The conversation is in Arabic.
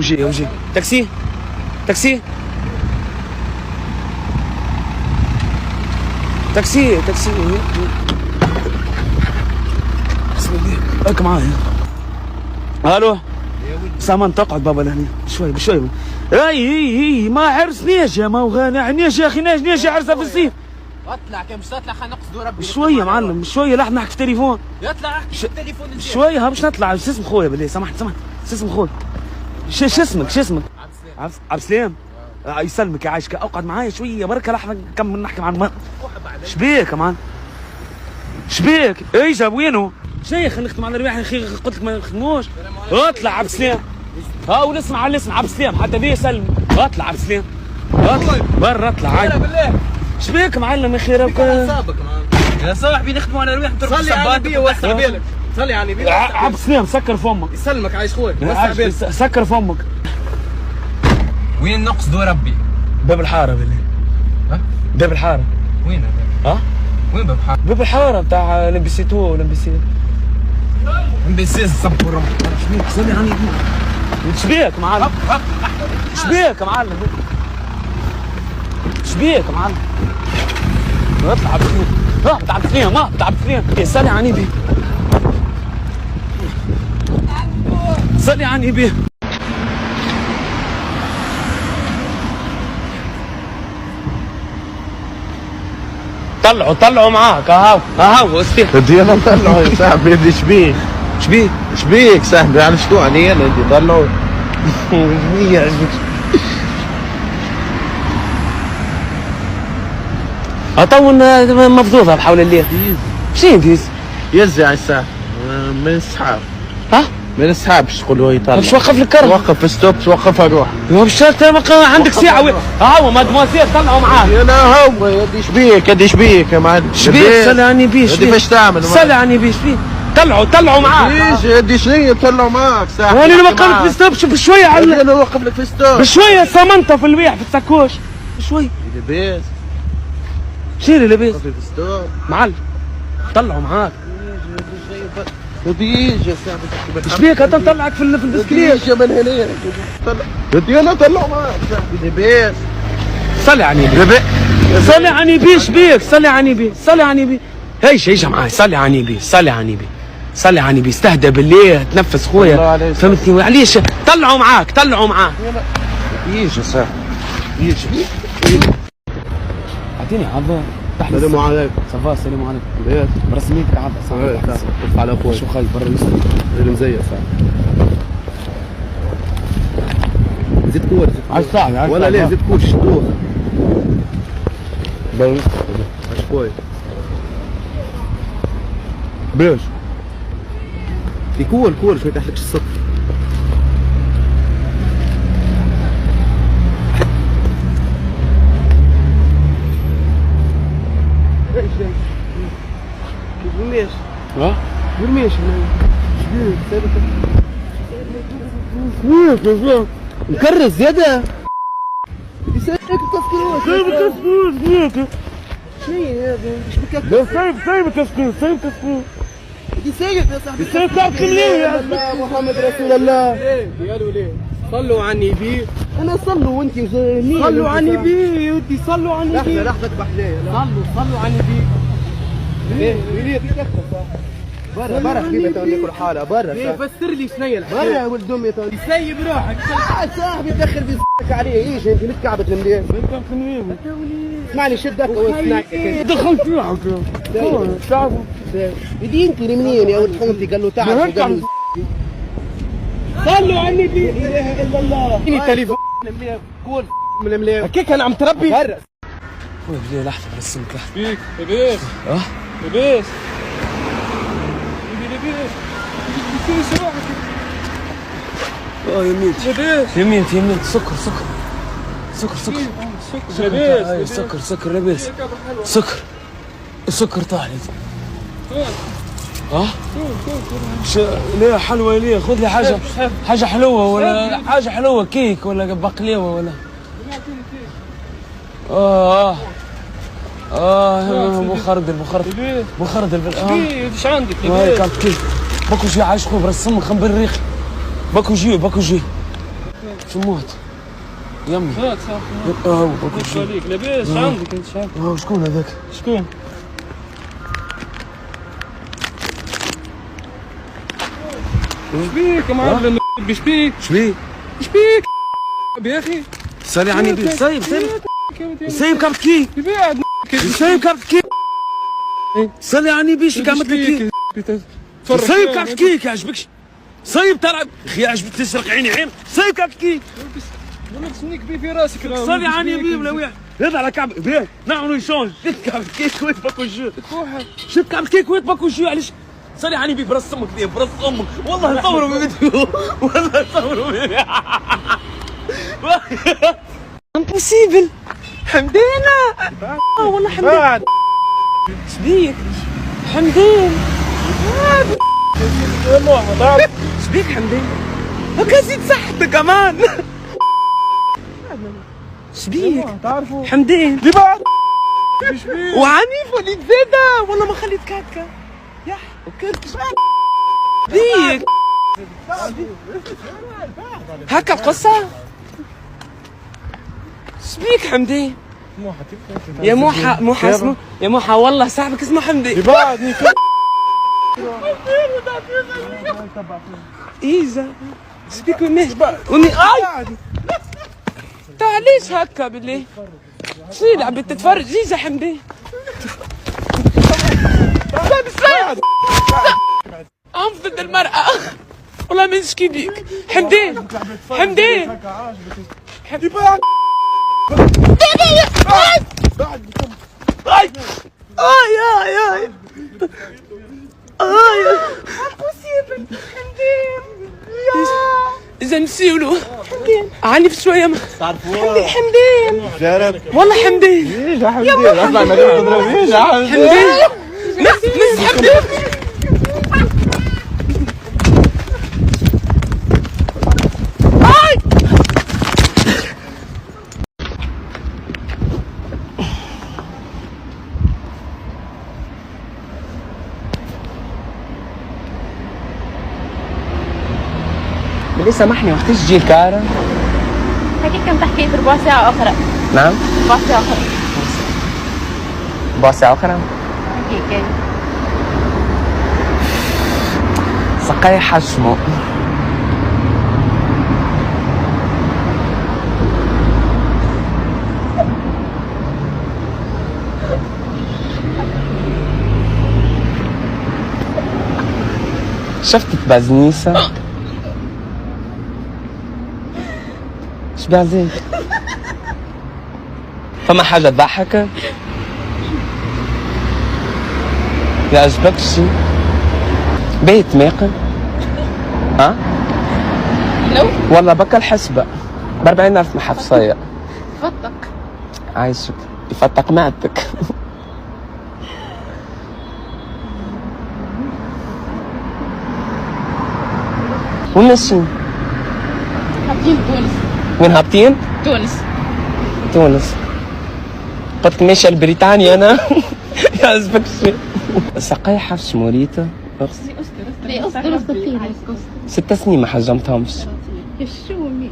وجي تاكسي تاكسي تاكسي تاكسي بسم الله هاك معايا. الو سامان تقعد بابا لهنا شوي بشوي. اي ما عرسنيش يا ما غنعنيش يا اخي ناجنيش عرسه في الصيف. اطلع كم مش تطلع خلينا نقصدوا ربي شويه معلم شويه لحظه نحكي في التليفون. يطلع احكي في التليفون انت شويه ها باش نطلع. شو اسم خويا بالله سمحت شو اسم خويا؟ شو اسمك؟ عبد السلام. يسلمك يا عايشك اقعد معايا شويه بركه لحظه نكمل نحكي مع المرأة. شبيك يا مان؟ شبيك؟ اي جاب وينه؟ شيخ نختم على الرواح يا اخي قلت لك ما نخدموش. اطلع عبد السلام. ها ونسمع على الاسم عبد السلام حتى بيه يسلم. اطلع عبد السلام اطلع برا اطلع عادي. بالله شبيك معلم يا اخي راك يا صاحبي نخدموا على رواح نضرب صلي على النبي ووسع بالك. صلي على النبي عبد السلام سكر فمك. يسلمك عايش خويا وسع بالك. سكر فمك. وين نقصدوا ربي؟ باب الحاره بالله. ها؟ باب الحاره. وين هذا؟ ها؟ وين باب الحاره؟ باب الحاره بتاع لمبسي 2 ولمبسي امبيسيز صبر شبيك صلي على النبي. شبيك معلم؟ شبيك يا معلم؟ شبيك يا معلم؟ اطلع عبد السلام. اهبط عبد السلام اهبط عبد السلام. صلي على النبي. صلي على النبي. طلعوا معاك هاو استيح. بدي انا اطلعه يا صاحبي. بدي شبيك صاحبي على شو علي انا بدي اطلعه. اطول مفضوضه بحول الليل. شنو ديز؟ يزي على الساعة من السحاب. ها؟ من السحاب ايش تقول هو يطلع؟ باش وقف لك كرم. وقف ستوب توقف اروح. باش عندك ساعه هاو مادموزيل طلعوا معاك. يا لا هو يدي شبيك يا معلم. شبيك صلي على النبي. يدي فاش تعمل؟ صلي على النبي شبيك؟ طلعوا معاك. ليش يدي شنو طلعوا معاك صاحبي؟ وانا اللي وقفت في ستوب شوف بشويه على انا اوقف لك في ستوب. بشويه صمنته في الويح في الساكوش بشوي. لباس شيل اللي لابس في ستوب معلم. طلعوا معاك. بدي يجي يا صاحبي. شبيك طلعك في البسكليت. يجي من هنا بدي انا اطلع معك صاحبي. لباس صلي على النبي. صلي على النبي شبيك؟ صلي على النبي. هيش معاي. صلي على النبي استهدى بالله تنفس خويا فهمتني. معليش طلعوا معاك. يجي صاحبي يجي. اعطيني عضو. السلام عليكم. صباح السلام عليكم. ليه؟ برسميك عضو صاحبي. على اخوي شو خايف برا يوسف المزيف صاحبي. زيد كور عايز صاحبي ولا ليه زيد كور شدوه. عاش كويس. بيش في كول شو تحلكش الصف. برميش ها؟ برميش مكرس زيادة. يسيبك التسكير. شنو هذا؟ ايش بك؟ سايب التسكير. يسيب يا صاحبي. يسيب تاكل ليه يا محمد رسول الله. ليه؟ صلوا على النبي. انا صلوا وانت مين؟ صلوا على النبي يا ودي صلوا على النبي. لحظة بحليه. صلوا على النبي. ليه برا كيف تقول لك الحالة برا. فسر لي شنو هي برا يا ولد امي سيب روحك. صاحبي تدخل في صدرك عليه. ايش انت متكعبت المليان. اسمعني شدك واسمعني. دخلت فيها تعرفوا يدينكي منين يا ولد حومتي؟ قال له تعال قال له صلوا على النبي. لا اله الا الله. التليفون كول من المليان. كيف انا عم تربي؟ برا خويا لحظه برسمك لحظه. بيك لبيس اه لبيس يمين سكر لبيس سكر طالع. اه ليه حلوه ليه؟ خذ لي حاجه حلوه ولا حاجه حلوه كيك ولا بقليوه ولا مخردل ايش عندك؟ كيف باكو جي عايش خوب رسم خنبر الريخ باكو جي سموت يمي فات صح. هو كيف عليك لاباس عندك انت شحال؟ شكون هذاك؟ شكون؟ شبيك يا معلم؟ شبيك؟ شبيه؟ شبيك يا اخي؟ سالي عني بيه سايب كارت كي بعد سايب كارت كي سالي عني بيه شو عملت لك كي سايب كارت كي يعجبكش سايب تلعب اخي يعجبك تسرق عين سايب كارت كي ولا تسنيك بيه في راسك. سالي عني بيه ولا وياه هذا على كعب بيه نعملوا يشونج كارت كي كويت باكو جو شفت كارت كي كويت باكو جو علاش سالي عني بيه براس امك بيه براس امك والله نصوروا فيديو والله نصوروا فيديو امبوسيبل حمدينا والله حمدين شبيك حمدين شبيك حمدين هكا زيد صحتك كمان شبيك تعرفوا حمدين لبعض وعنيف وليد زاده والله ما خليتك هكا يا وكلت شبيك هكا قصة شبيك حمدين يا موحى اسمه يا موحى والله صاحبك اسمه حمدين بعدني ايزا شبيك وماش وني اي تعاليش هكا بالله شنو لعبة تتفرج ايزا حمدين انفض المرأة والله ما نشكي بيك حمدين حمدين بعد اي اي امبوسيبل حمدين اذا نسيولو حمدين عنيف شويه حمدين والله حمدين يا حمدين اطلع ما تضربنيش يا حمدين نس حمدين ليه سامحني وقتاش تجي الكارة؟ هكيك كم تحكي في ربع ساعة أخرى. نعم؟ ربع ساعة أخرى. ربع ساعة أخرى؟ هكيك سقاي حشمو شفتك بازنيسة؟ شبيع زيك؟ فما حاجة تضحك؟ يعجبك شي؟ بيت ماقن؟ ها؟ لو والله بكا الحسبة ب40,000 محفصية تفتق عايشك يفتق معدتك وين ماشيين؟ هابطين تونس. وين هابطين؟ تونس. تونس قلت ماشية لبريطانيا أنا يعجبك شي؟ سقاي حفش موريتا لا أصدر فيها 6 سنين ما حجمتهمش الشومي